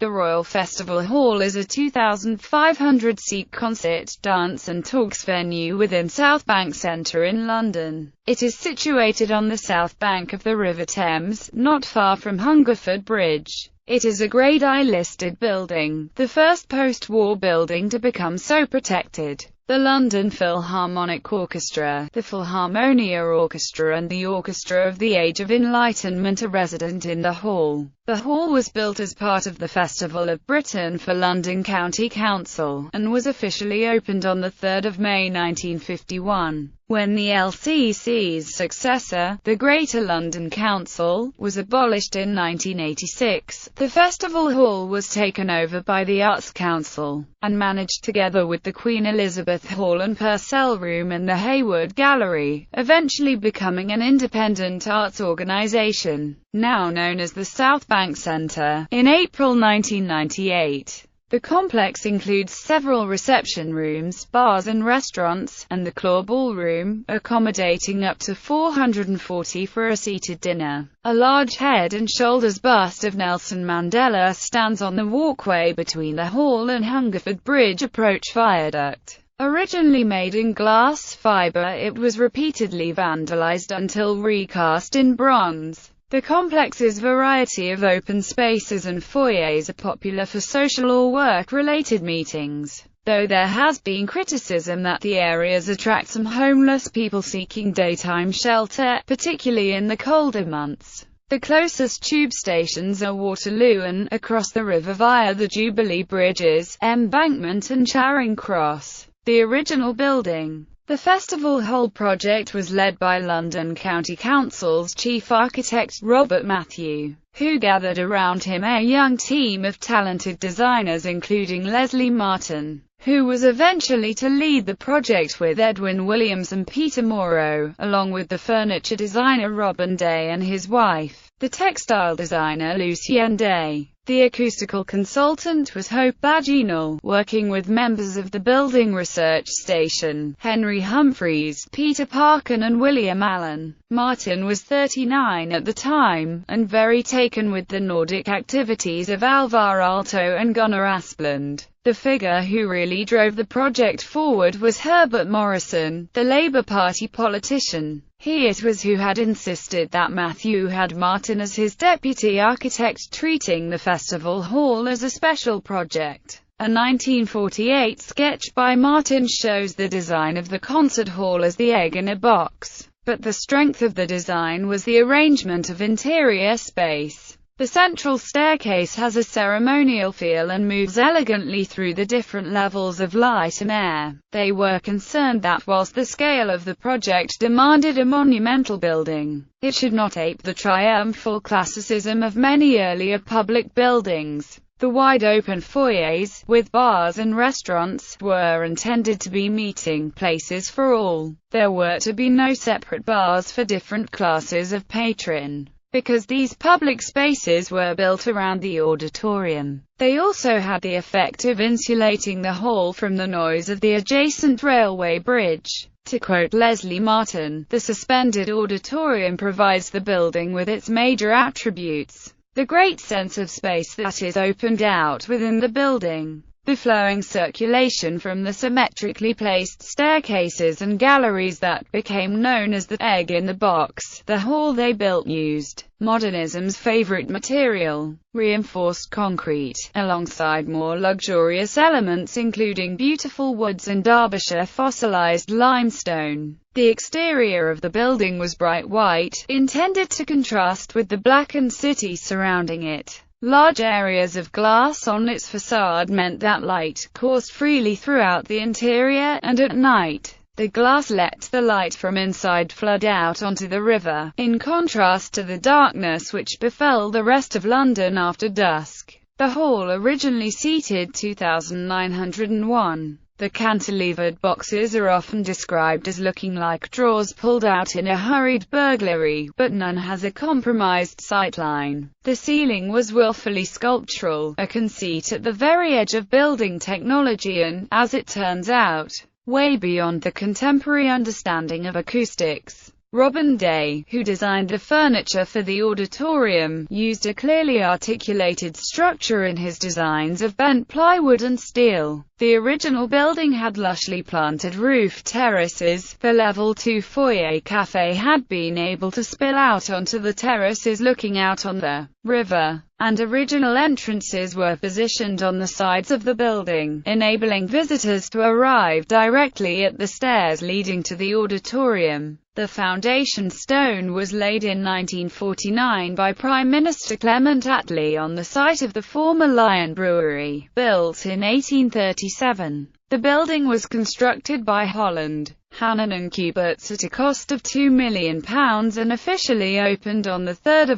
The Royal Festival Hall is a 2,500-seat concert, dance and talks venue within South Bank Centre in London. It is situated on the south bank of the River Thames, not far from Hungerford Bridge. It is a Grade I listed building, the first post-war building to become so protected. The London Philharmonic Orchestra, the Philharmonia Orchestra and the Orchestra of the Age of Enlightenment are resident in the hall. The hall was built as part of the Festival of Britain for London County Council, and was officially opened on 3 May 1951. When the LCC's successor, the Greater London Council, was abolished in 1986, the Festival Hall was taken over by the Arts Council, and managed together with the Queen Elizabeth Hall and Purcell Room and the Hayward Gallery, eventually becoming an independent arts organisation, now known as the South Bank Centre, in April 1998. The complex includes several reception rooms, bars and restaurants, and the Claw Ballroom, accommodating up to 440 for a seated dinner. A large head and shoulders bust of Nelson Mandela stands on the walkway between the hall and Hungerford Bridge approach viaduct. Originally made in glass fibre, it was repeatedly vandalised until recast in bronze. The complex's variety of open spaces and foyers are popular for social or work-related meetings, though there has been criticism that the areas attract some homeless people seeking daytime shelter, particularly in the colder months. The closest tube stations are Waterloo and, across the river via the Jubilee Bridges, Embankment and Charing Cross. The original building, the Festival Hall project, was led by London County Council's chief architect, Robert Matthew, who gathered around him a young team of talented designers including Leslie Martin, who was eventually to lead the project, with Edwin Williams and Peter Morrow, along with the furniture designer Robin Day and his wife, the textile designer Lucienne Day. The acoustical consultant was Hope Baginal, working with members of the Building Research Station, Henry Humphreys, Peter Parkin and William Allen. Martin was 39 at the time, and very taken with the Nordic activities of Alvar Aalto and Gunnar Asplund. The figure who really drove the project forward was Herbert Morrison, the Labour Party politician. He it was who had insisted that Matthew had Martin as his deputy architect, treating the Festival Hall as a special project. A 1948 sketch by Martin shows the design of the concert hall as the egg in a box, but the strength of the design was the arrangement of interior space. The central staircase has a ceremonial feel and moves elegantly through the different levels of light and air. They were concerned that whilst the scale of the project demanded a monumental building, it should not ape the triumphal classicism of many earlier public buildings. The wide-open foyers, with bars and restaurants, were intended to be meeting places for all. There were to be no separate bars for different classes of patron, because these public spaces were built around the auditorium. They also had the effect of insulating the hall from the noise of the adjacent railway bridge. To quote Leslie Martin, the suspended auditorium provides the building with its major attributes: the great sense of space that is opened out within the building, the flowing circulation from the symmetrically placed staircases and galleries that became known as the egg in the box. The hall they built used modernism's favorite material, reinforced concrete, alongside more luxurious elements including beautiful woods and Derbyshire fossilized limestone. The exterior of the building was bright white, intended to contrast with the blackened city surrounding it. Large areas of glass on its facade meant that light coursed freely throughout the interior, and at night, the glass let the light from inside flood out onto the river, in contrast to the darkness which befell the rest of London after dusk. The hall originally seated 2,901. The cantilevered boxes are often described as looking like drawers pulled out in a hurried burglary, but none has a compromised sightline. The ceiling was willfully sculptural, a conceit at the very edge of building technology and, as it turns out, way beyond the contemporary understanding of acoustics. Robin Day, who designed the furniture for the auditorium, used a clearly articulated structure in his designs of bent plywood and steel. The original building had lushly planted roof terraces. The level 2 foyer café had been able to spill out onto the terraces looking out on the river, and original entrances were positioned on the sides of the building, enabling visitors to arrive directly at the stairs leading to the auditorium. The foundation stone was laid in 1949 by Prime Minister Clement Attlee on the site of the former Lion Brewery, built in 1837. The building was constructed by Holland, Hannon and Cuberts at a cost of £2 million and officially opened on 3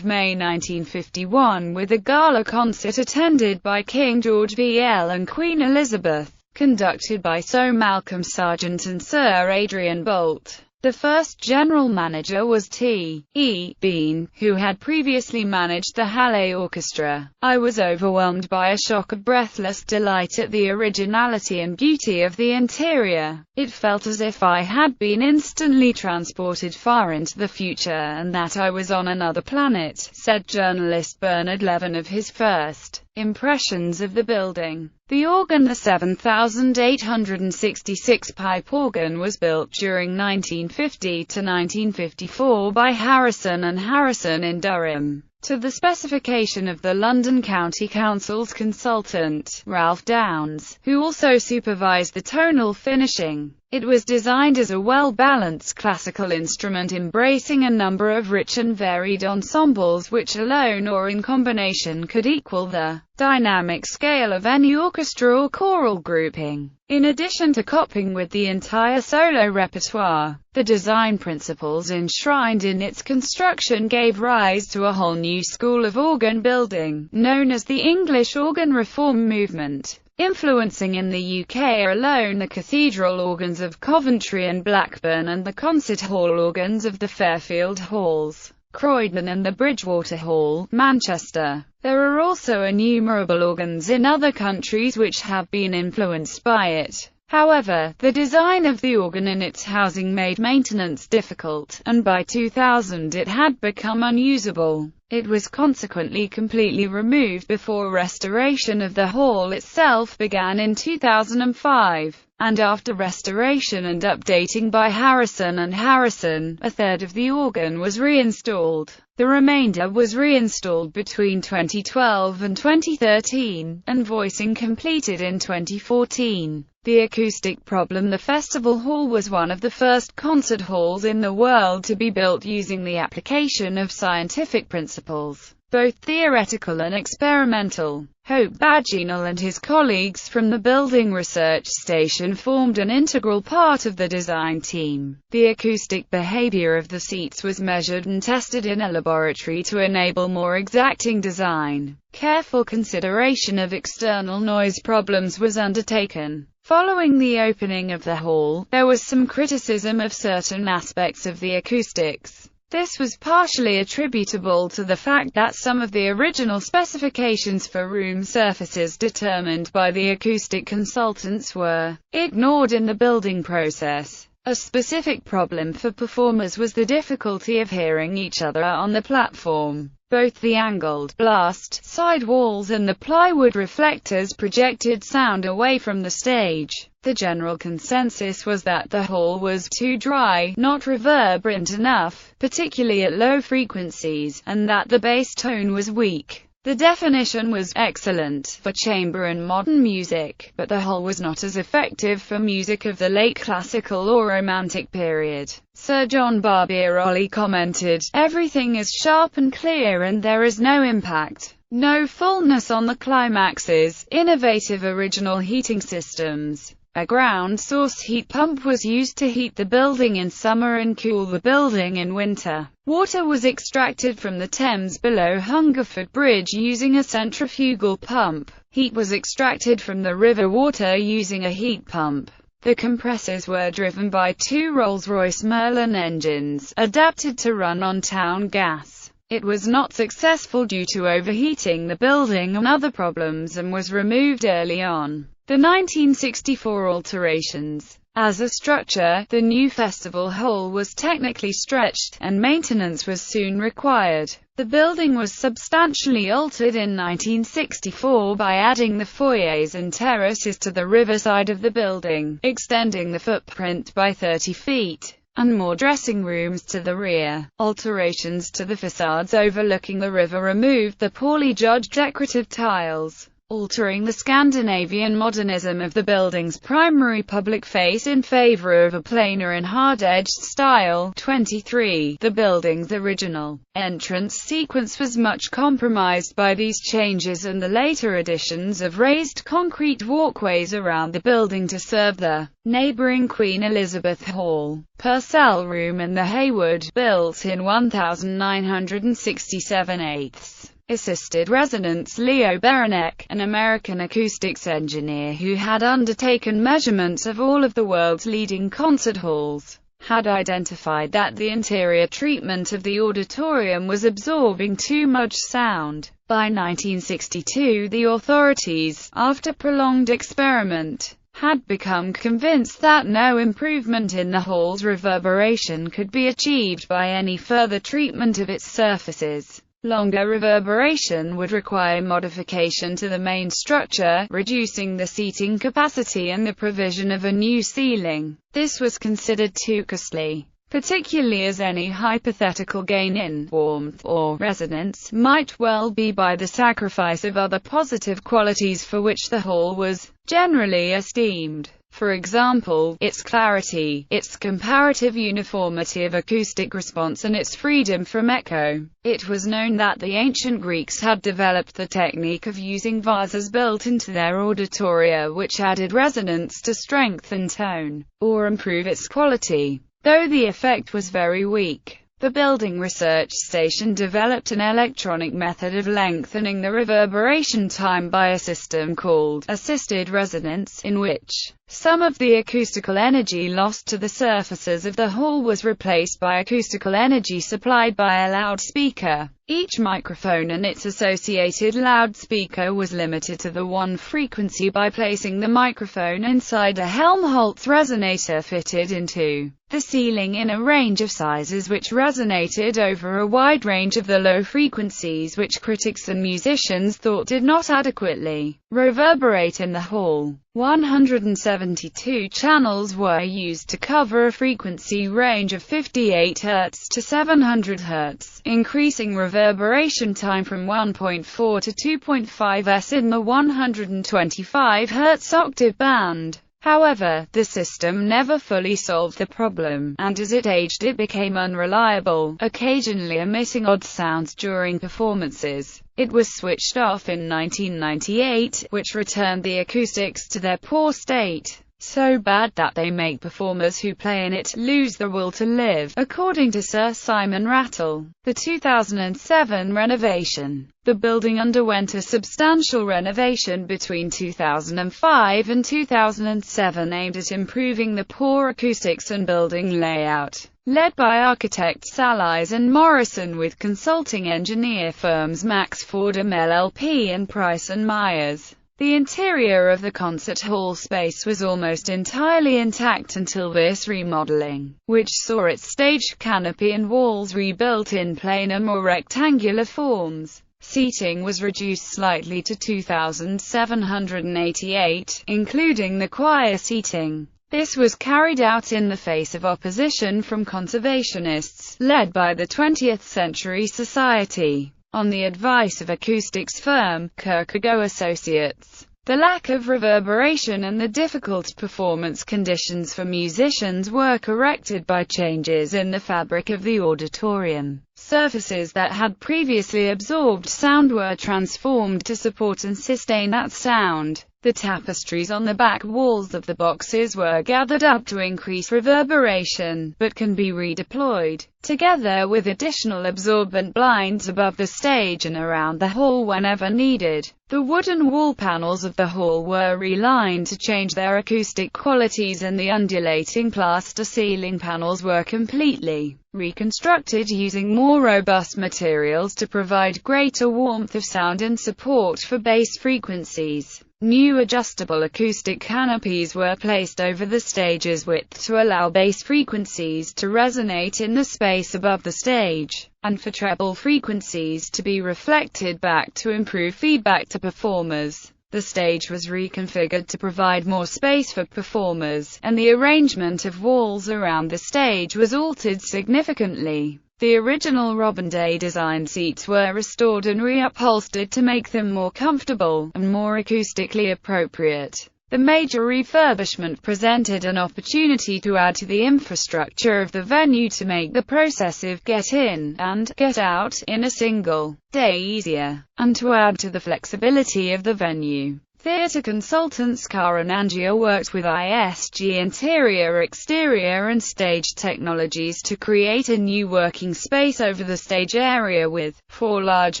May 1951 with a gala concert attended by King George VL and Queen Elizabeth, conducted by Sir Malcolm Sargent and Sir Adrian Boult. The first general manager was T.E. Bean, who had previously managed the Halle Orchestra. I was overwhelmed by a shock of breathless delight at the originality and beauty of the interior. It felt as if I had been instantly transported far into the future and that I was on another planet, said journalist Bernard Levin of his first impressions of the building. The organ, the 7,866 pipe organ, was built during 1950 to 1954 by Harrison and Harrison in Durham, to the specification of the London County Council's consultant, Ralph Downes, who also supervised the tonal finishing. It was designed as a well-balanced classical instrument embracing a number of rich and varied ensembles which alone or in combination could equal the dynamic scale of any orchestra or choral grouping. In addition to coping with the entire solo repertoire, the design principles enshrined in its construction gave rise to a whole new school of organ building, known as the English organ reform movement, influencing in the UK alone the cathedral organs of Coventry and Blackburn and the concert hall organs of the Fairfield Halls, Croydon and the Bridgewater Hall, Manchester. There are also innumerable organs in other countries which have been influenced by it. However, the design of the organ and its housing made maintenance difficult, and by 2000 it had become unusable. It was consequently completely removed before restoration of the hall itself began in 2005, and after restoration and updating by Harrison and Harrison, a third of the organ was reinstalled. The remainder was reinstalled between 2012 and 2013, and voicing completed in 2014. The acoustic problem. The festival hall was one of the first concert halls in the world to be built using the application of scientific principles, both theoretical and experimental. Hope Baginal and his colleagues from the Building Research Station formed an integral part of the design team. The acoustic behavior of the seats was measured and tested in a laboratory to enable more exacting design. Careful consideration of external noise problems was undertaken. Following the opening of the hall, there was some criticism of certain aspects of the acoustics. This was partially attributable to the fact that some of the original specifications for room surfaces determined by the acoustic consultants were ignored in the building process. A specific problem for performers was the difficulty of hearing each other on the platform. Both the angled blast side walls and the plywood reflectors projected sound away from the stage. The general consensus was that the hall was too dry, not reverberant enough, particularly at low frequencies, and that the bass tone was weak. The definition was excellent for chamber and modern music, but the whole was not as effective for music of the late classical or romantic period. Sir John Barbirolli commented, "Everything is sharp and clear and there is no impact, no fullness on the climaxes." Innovative original heating systems. A ground source heat pump was used to heat the building in summer and cool the building in winter. Water was extracted from the Thames below Hungerford Bridge using a centrifugal pump. Heat was extracted from the river water using a heat pump. The compressors were driven by two Rolls-Royce Merlin engines, adapted to run on town gas. It was not successful due to overheating the building and other problems and was removed early on. The 1964 alterations As a structure, the new festival hall was technically stretched, and maintenance was soon required. The building was substantially altered in 1964 by adding the foyers and terraces to the riverside of the building, extending the footprint by 30 feet, and more dressing rooms to the rear. Alterations to the facades overlooking the river removed the poorly judged decorative tiles, altering the Scandinavian modernism of the building's primary public face in favor of a plainer and hard-edged style. 23. The building's original entrance sequence was much compromised by these changes and the later additions of raised concrete walkways around the building to serve the neighboring Queen Elizabeth Hall, Purcell Room and the Hayward, built in 1967/8. Assisted residents Leo Beranek, an American acoustics engineer who had undertaken measurements of all of the world's leading concert halls, had identified that the interior treatment of the auditorium was absorbing too much sound. By 1962, the authorities, after prolonged experiment, had become convinced that no improvement in the hall's reverberation could be achieved by any further treatment of its surfaces. Longer reverberation would require modification to the main structure, reducing the seating capacity and the provision of a new ceiling. This was considered too costly, particularly as any hypothetical gain in warmth or resonance might well be by the sacrifice of other positive qualities for which the hall was generally esteemed. For example, its clarity, its comparative uniformity of acoustic response and its freedom from echo. It was known that the ancient Greeks had developed the technique of using vases built into their auditoria which added resonance to strength and tone, or improve its quality, though the effect was very weak. The Building Research Station developed an electronic method of lengthening the reverberation time by a system called assisted resonance, in which some of the acoustical energy lost to the surfaces of the hall was replaced by acoustical energy supplied by a loudspeaker. Each microphone and its associated loudspeaker was limited to the one frequency by placing the microphone inside a Helmholtz resonator fitted into the ceiling in a range of sizes which resonated over a wide range of the low frequencies which critics and musicians thought did not adequately reverberate in the hall. 172 channels were used to cover a frequency range of 58 Hz to 700 Hz, increasing reverberation time from 1.4 to 2.5 s in the 125 Hz octave band. However, the system never fully solved the problem, and as it aged it became unreliable, occasionally emitting odd sounds during performances. It was switched off in 1998, which returned the acoustics to their poor state. So bad that they make performers who play in it lose the will to live, according to Sir Simon Rattle. The 2007 renovation. The building underwent a substantial renovation between 2005 and 2007 aimed at improving the poor acoustics and building layout. Led by architects Allies and Morrison with consulting engineer firms Max Fordham LLP and Price and Myers. The interior of the concert hall space was almost entirely intact until this remodeling, which saw its stage canopy and walls rebuilt in planar, more rectangular forms. Seating was reduced slightly to 2,788, including the choir seating. This was carried out in the face of opposition from conservationists, led by the 20th Century Society. On the advice of acoustics firm, Kierkegaard Associates. The lack of reverberation and the difficult performance conditions for musicians were corrected by changes in the fabric of the auditorium. Surfaces that had previously absorbed sound were transformed to support and sustain that sound. The tapestries on the back walls of the boxes were gathered up to increase reverberation, but can be redeployed, together with additional absorbent blinds above the stage and around the hall whenever needed. The wooden wall panels of the hall were relined to change their acoustic qualities, and the undulating plaster ceiling panels were completely reconstructed using more robust materials to provide greater warmth of sound and support for bass frequencies. New adjustable acoustic canopies were placed over the stage's width to allow bass frequencies to resonate in the space above the stage, and for treble frequencies to be reflected back to improve feedback to performers. The stage was reconfigured to provide more space for performers, and the arrangement of walls around the stage was altered significantly. The original Robin Day designed seats were restored and reupholstered to make them more comfortable, and more acoustically appropriate. The major refurbishment presented an opportunity to add to the infrastructure of the venue to make the process of get in and get out in a single day easier, and to add to the flexibility of the venue. Theatre consultants Karen Angier worked with ISG Interior, Exterior and Stage Technologies to create a new working space over the stage area with 4 large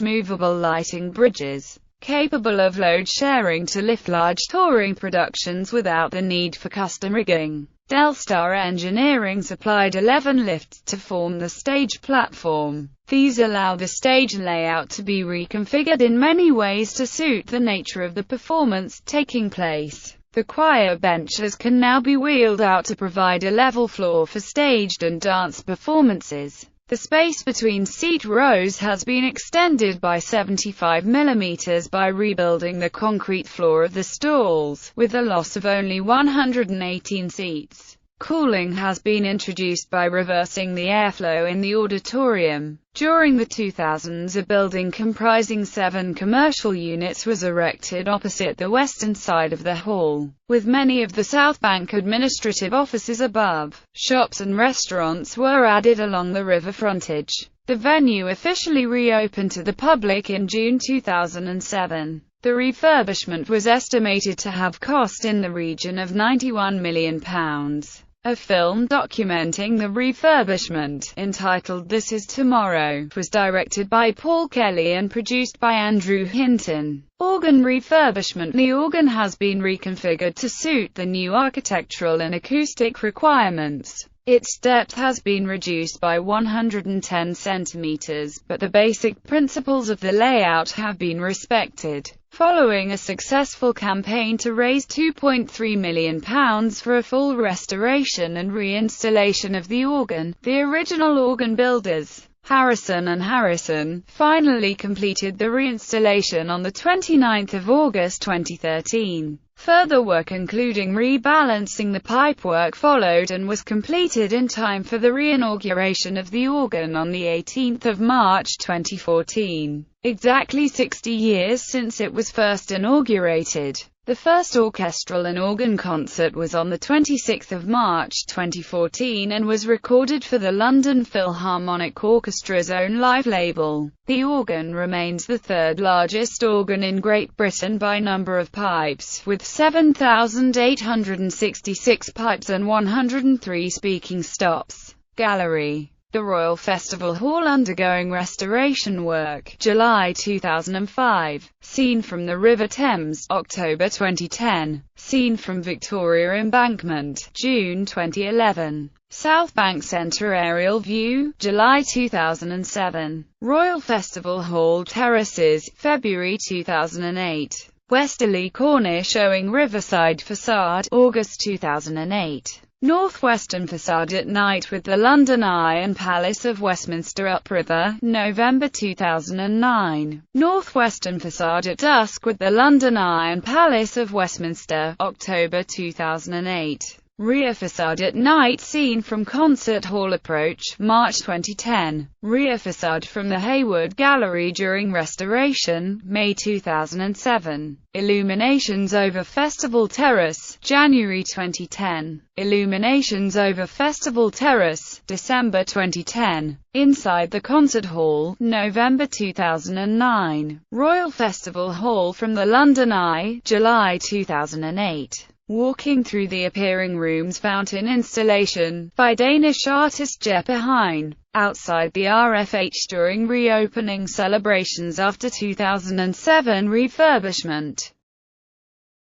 movable lighting bridges, capable of load sharing to lift large touring productions without the need for custom rigging. Delstar Engineering supplied 11 lifts to form the stage platform. These allow the stage layout to be reconfigured in many ways to suit the nature of the performance taking place. The choir benches can now be wheeled out to provide a level floor for staged and dance performances. The space between seat rows has been extended by 75 mm by rebuilding the concrete floor of the stalls, with a loss of only 118 seats. Cooling has been introduced by reversing the airflow in the auditorium. During the 2000s, a building comprising 7 commercial units was erected opposite the western side of the hall, with many of the South Bank administrative offices above. Shops and restaurants were added along the river frontage. The venue officially reopened to the public in June 2007. The refurbishment was estimated to have cost in the region of £91 million. A film documenting the refurbishment, entitled This Is Tomorrow, was directed by Paul Kelly and produced by Andrew Hinton. Organ refurbishment. The organ has been reconfigured to suit the new architectural and acoustic requirements. Its depth has been reduced by 110 centimeters, but the basic principles of the layout have been respected. Following a successful campaign to raise £2.3 million for a full restoration and reinstallation of the organ, the original organ builders, Harrison and Harrison, finally completed the reinstallation on 29 August 2013. Further work including rebalancing the pipework followed and was completed in time for the re-inauguration of the organ on 18 March 2014. Exactly 60 years since it was first inaugurated. The first orchestral and organ concert was on 26 March 2014 and was recorded for the London Philharmonic Orchestra's own live label. The organ remains the third largest organ in Great Britain by number of pipes, with 7,866 pipes and 103 speaking stops. Gallery. The Royal Festival Hall undergoing restoration work, July 2005. Seen from the River Thames, October 2010. Seen from Victoria Embankment, June 2011. South Bank Centre aerial view, July 2007. Royal Festival Hall Terraces, February 2008. Westerly Corner showing Riverside facade, August 2008. Northwestern facade at night with the London Eye and Palace of Westminster upriver, November 2009. Northwestern facade at dusk with the London Eye and Palace of Westminster, October 2008. Rear facade at night seen from Concert Hall approach, March 2010. Rear facade from the Hayward Gallery during restoration, May 2007. Illuminations over Festival Terrace, January 2010. Illuminations over Festival Terrace, December 2010. Inside the Concert Hall, November 2009. Royal Festival Hall from the London Eye, July 2008. Walking Through the Appearing Rooms fountain installation, by Danish artist Jeppe Hein, outside the RFH during reopening celebrations after 2007 refurbishment.